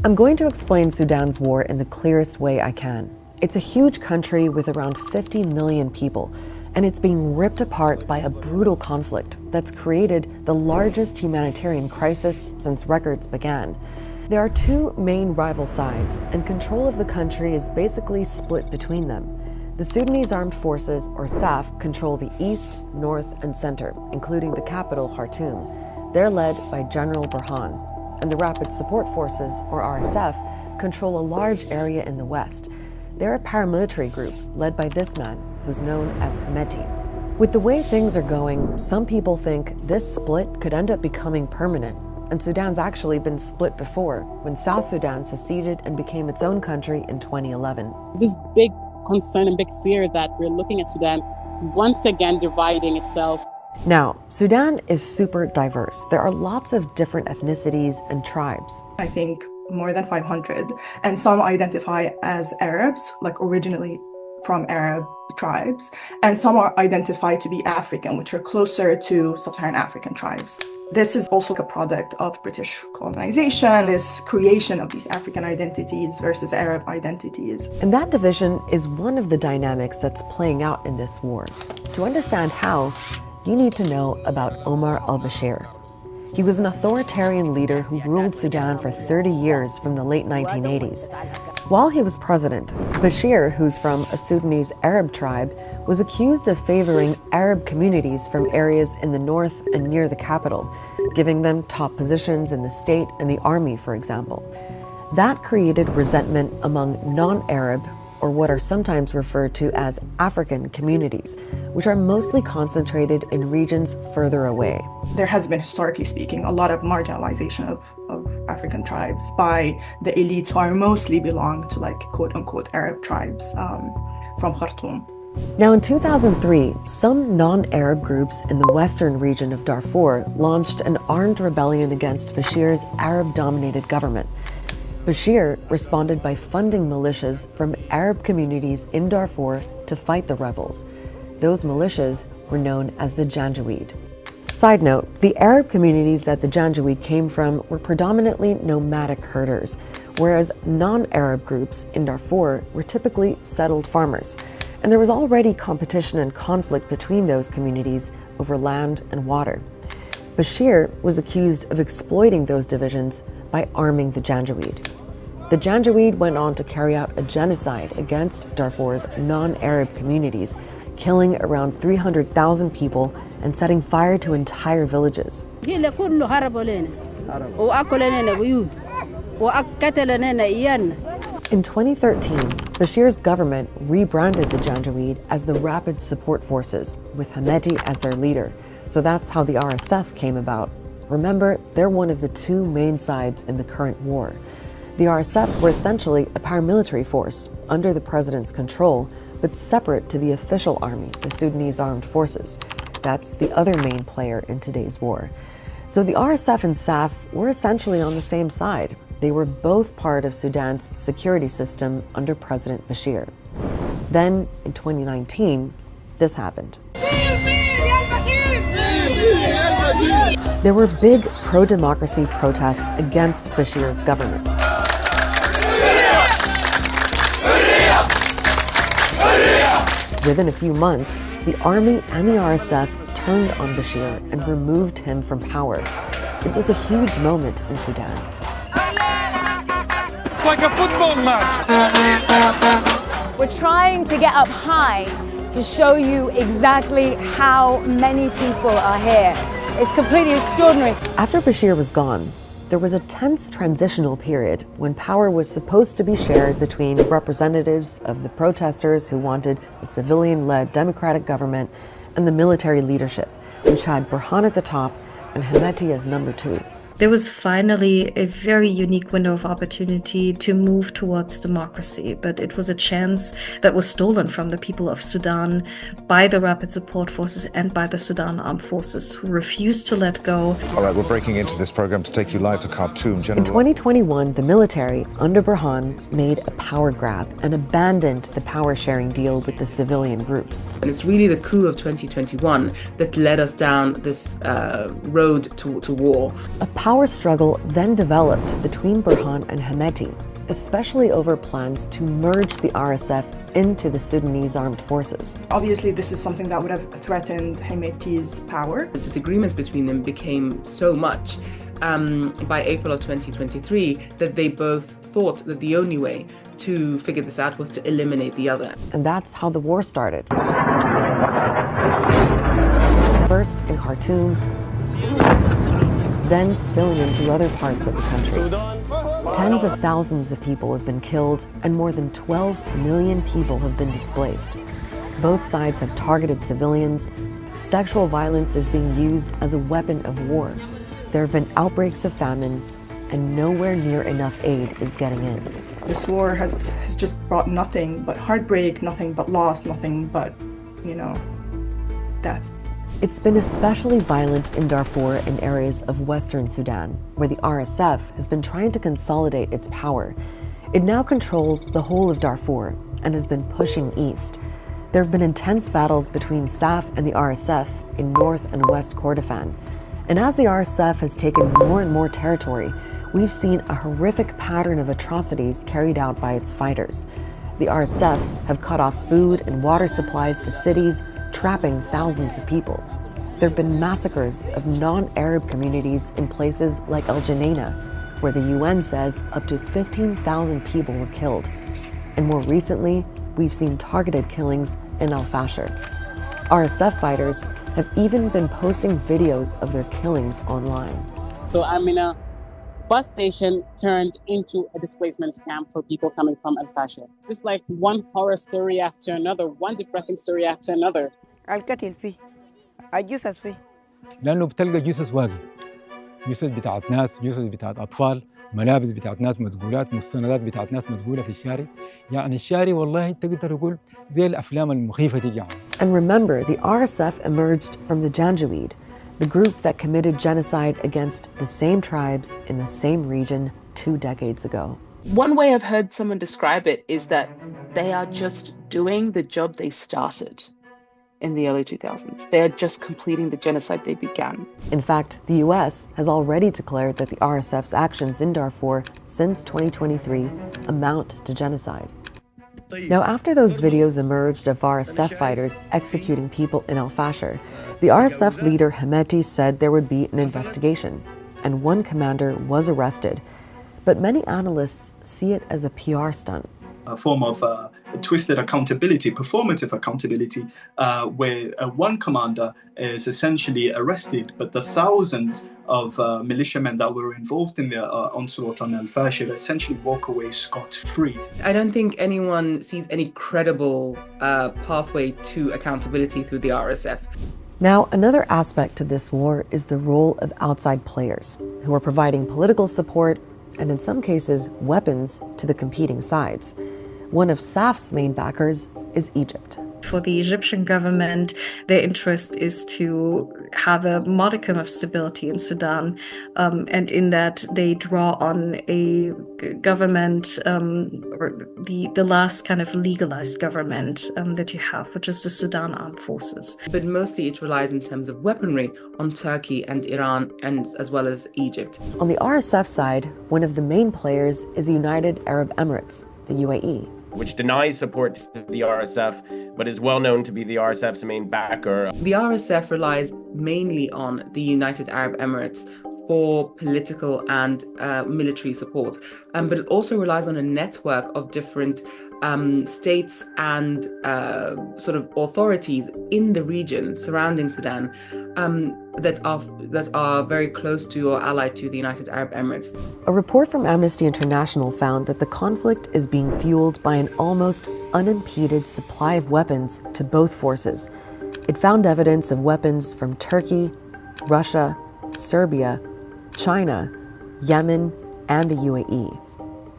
I'm going to explain Sudan's war in the clearest way I can. It's a huge country with around 50 million people, and it's being ripped apart by a brutal conflict that's created the largest humanitarian crisis since records began. There are two main rival sides, and control of the country is basically split between them. The Sudanese Armed Forces, or SAF, control the east, north, and center, including the capital, Khartoum. They're led by General Burhan. And the Rapid Support Forces, or RSF, control a large area in the west. They're a paramilitary group led by this man, who's known as Hemeti. With the way things are going, some people think this split could end up becoming permanent. And Sudan's actually been split before, when South Sudan seceded and became its own country in 2011. This big concern and big fear that we're looking at Sudan once again dividing itself. Now, Sudan is super diverse. There are lots of different ethnicities and tribes. I think more than 500, and some identify as Arabs, like originally from Arab tribes, and some are identified to be African, which are closer to sub-Saharan African tribes. This is also a product of British colonization, this creation of these African identities versus Arab identities. And that division is one of the dynamics that's playing out in this war. To understand how, you need to know about Omar al-Bashir. He was an authoritarian leader who ruled Sudan for 30 years from the late 1980s. While he was president, Bashir, who's from a Sudanese Arab tribe, was accused of favoring Arab communities from areas in the north and near the capital, giving them top positions in the state and the army, for example. That created resentment among non-Arab, or what are sometimes referred to as African communities, which are mostly concentrated in regions further away. There has been, historically speaking, a lot of marginalization of African tribes by the elites who are mostly belong to like quote-unquote Arab tribes from Khartoum. Now in 2003, some non-Arab groups in the western region of Darfur launched an armed rebellion against Bashir's Arab-dominated government. Bashir responded by funding militias from Arab communities in Darfur to fight the rebels. Those militias were known as the Janjaweed. Side note, the Arab communities that the Janjaweed came from were predominantly nomadic herders, whereas non-Arab groups in Darfur were typically settled farmers. And there was already competition and conflict between those communities over land and water. Bashir was accused of exploiting those divisions by arming the Janjaweed. The Janjaweed went on to carry out a genocide against Darfur's non-Arab communities, killing around 300,000 people and setting fire to entire villages. In 2013, Bashir's government rebranded the Janjaweed as the Rapid Support Forces, with Hemeti as their leader. So that's how the RSF came about. Remember, they're one of the two main sides in the current war. The RSF were essentially a paramilitary force under the president's control, but separate to the official army, the Sudanese Armed Forces. That's the other main player in today's war. So the RSF and SAF were essentially on the same side. They were both part of Sudan's security system under President Bashir. Then, in 2019, this happened. There were big pro-democracy protests against Bashir's government. Within a few months, the army and the RSF turned on Bashir and removed him from power. It was a huge moment in Sudan. It's like a football match. We're trying to get up high to show you exactly how many people are here. It's completely extraordinary. After Bashir was gone, there was a tense transitional period when power was supposed to be shared between representatives of the protesters who wanted a civilian-led democratic government and the military leadership, which had Burhan at the top and Hemeti as number two. There was finally a very unique window of opportunity to move towards democracy, but it was a chance that was stolen from the people of Sudan by the Rapid Support Forces and by the Sudan Armed Forces, who refused to let go. All right, we're breaking into this program to take you live to Khartoum. In 2021, the military, under Burhan, made a power grab and abandoned the power-sharing deal with the civilian groups. And it's really the coup of 2021 that led us down this road to war. A power struggle then developed between Burhan and Hemeti, especially over plans to merge the RSF into the Sudanese Armed Forces. Obviously, this is something that would have threatened Hemeti's power. The disagreements between them became so much by April of 2023 that they both thought that the only way to figure this out was to eliminate the other. And that's how the war started. First in Khartoum, then spilling into other parts of the country. Tens of thousands of people have been killed and more than 12 million people have been displaced. Both sides have targeted civilians. Sexual violence is being used as a weapon of war. There have been outbreaks of famine, and nowhere near enough aid is getting in. This war has just brought nothing but heartbreak, nothing but loss, nothing but, death. It's been especially violent in Darfur and areas of Western Sudan, where the RSF has been trying to consolidate its power. It now controls the whole of Darfur and has been pushing east. There have been intense battles between SAF and the RSF in North and West Kordofan. And as the RSF has taken more and more territory, we've seen a horrific pattern of atrocities carried out by its fighters. The RSF have cut off food and water supplies to cities, trapping thousands of people. There have been massacres of non-Arab communities in places like El Geneina, where the UN says up to 15,000 people were killed. And more recently, we've seen targeted killings in Al Fasher. RSF fighters have even been posting videos of their killings online. So I'm in a bus station turned into a displacement camp for people coming from Al Fasher. Just like one horror story after another, one depressing story after another. القتل فيه الجثث فيه لانه بتلقى جثث واقع جثث بتاعت ناس جثث بتاعت اطفال ملابس بتاعت ناس مدقولات مستندات بتاعت ناس مدقوله في الشارع يعني الشارع والله تقدر تقول زي الافلام المخيفه دي يعني. And remember, the RSF emerged from the Janjaweed, the group that committed genocide against the same tribes in the same region 2 decades ago. One way I've heard someone describe it is that they are just doing the job they started in the early 2000s. They are just completing the genocide they began. In fact, the US has already declared that the RSF's actions in Darfur since 2023 amount to genocide. Now, after those videos emerged of RSF fighters executing people in Al Fasher, the RSF leader Hemeti said there would be an investigation, and one commander was arrested. But many analysts see it as a PR stunt. A form of twisted accountability, performative accountability, where one commander is essentially arrested, but the thousands of militiamen that were involved in the onslaught on Al Fasher essentially walk away scot-free. I don't think anyone sees any credible pathway to accountability through the RSF. Now, another aspect to this war is the role of outside players who are providing political support and in some cases, weapons to the competing sides. One of SAF's main backers is Egypt. For the Egyptian government, their interest is to have a modicum of stability in Sudan, and in that they draw on a government, the last kind of legalized government that you have, which is the Sudan Armed Forces. But mostly it relies in terms of weaponry on Turkey and Iran, and as well as Egypt. On the RSF side, one of the main players is the United Arab Emirates, the UAE, which denies support to the RSF, but is well known to be the RSF's main backer. The RSF relies mainly on the United Arab Emirates for political and military support, but it also relies on a network of different states and sort of authorities in the region surrounding Sudan that are very close to or allied to the United Arab Emirates. A report from Amnesty International found that the conflict is being fueled by an almost unimpeded supply of weapons to both forces. It found evidence of weapons from Turkey, Russia, Serbia, China, Yemen, and the UAE.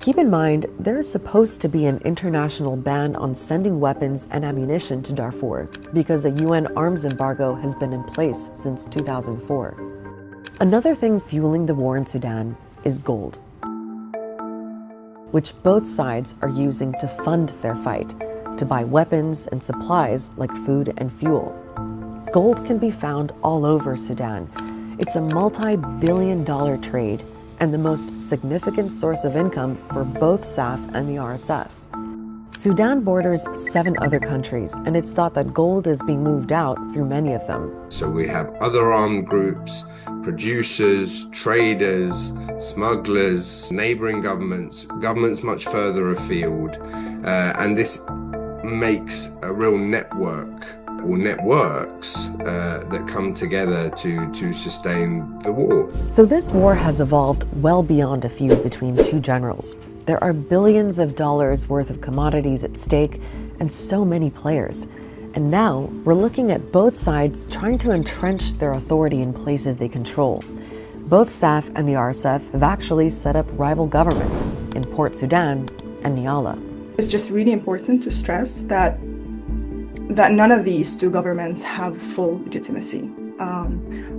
Keep in mind, there is supposed to be an international ban on sending weapons and ammunition to Darfur because a UN arms embargo has been in place since 2004. Another thing fueling the war in Sudan is gold, which both sides are using to fund their fight, to buy weapons and supplies like food and fuel. Gold can be found all over Sudan, It's a multi-billion-dollar trade and the most significant source of income for both SAF and the RSF. Sudan borders 7 other countries, and it's thought that gold is being moved out through many of them. So we have other armed groups, producers, traders, smugglers, neighboring governments much further afield, and this makes a real network or networks that come together to sustain the war. So this war has evolved well beyond a feud between 2 generals. There are billions of dollars worth of commodities at stake and so many players. And now we're looking at both sides trying to entrench their authority in places they control. Both SAF and the RSF have actually set up rival governments in Port Sudan and Niala. It's just really important to stress that none of these 2 governments have full legitimacy.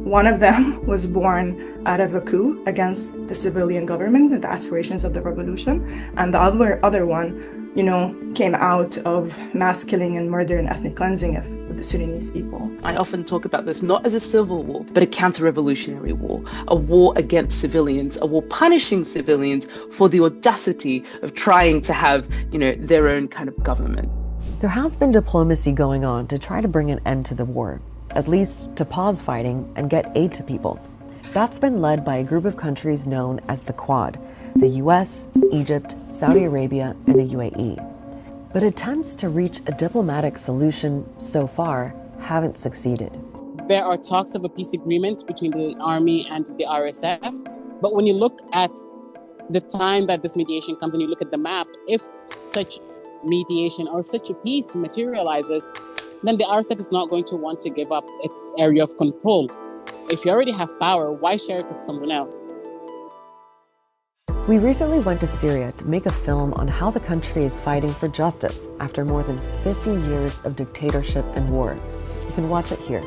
One of them was born out of a coup against the civilian government and the aspirations of the revolution, and the other one, came out of mass killing and murder and ethnic cleansing of the Sudanese people. I often talk about this not as a civil war, but a counter-revolutionary war, a war against civilians, a war punishing civilians for the audacity of trying to have, their own kind of government. There has been diplomacy going on to try to bring an end to the war, at least to pause fighting and get aid to people. That's been led by a group of countries known as the Quad, the US, Egypt, Saudi Arabia, and the UAE. But attempts to reach a diplomatic solution so far haven't succeeded. There are talks of a peace agreement between the army and the RSF, but when you look at the time that this mediation comes and you look at the map, if such mediation or if such a peace materializes, then the RSF is not going to want to give up its area of control. If you already have power, why share it with someone else? We recently went to Syria to make a film on how the country is fighting for justice after more than 50 years of dictatorship and war. You can watch it here.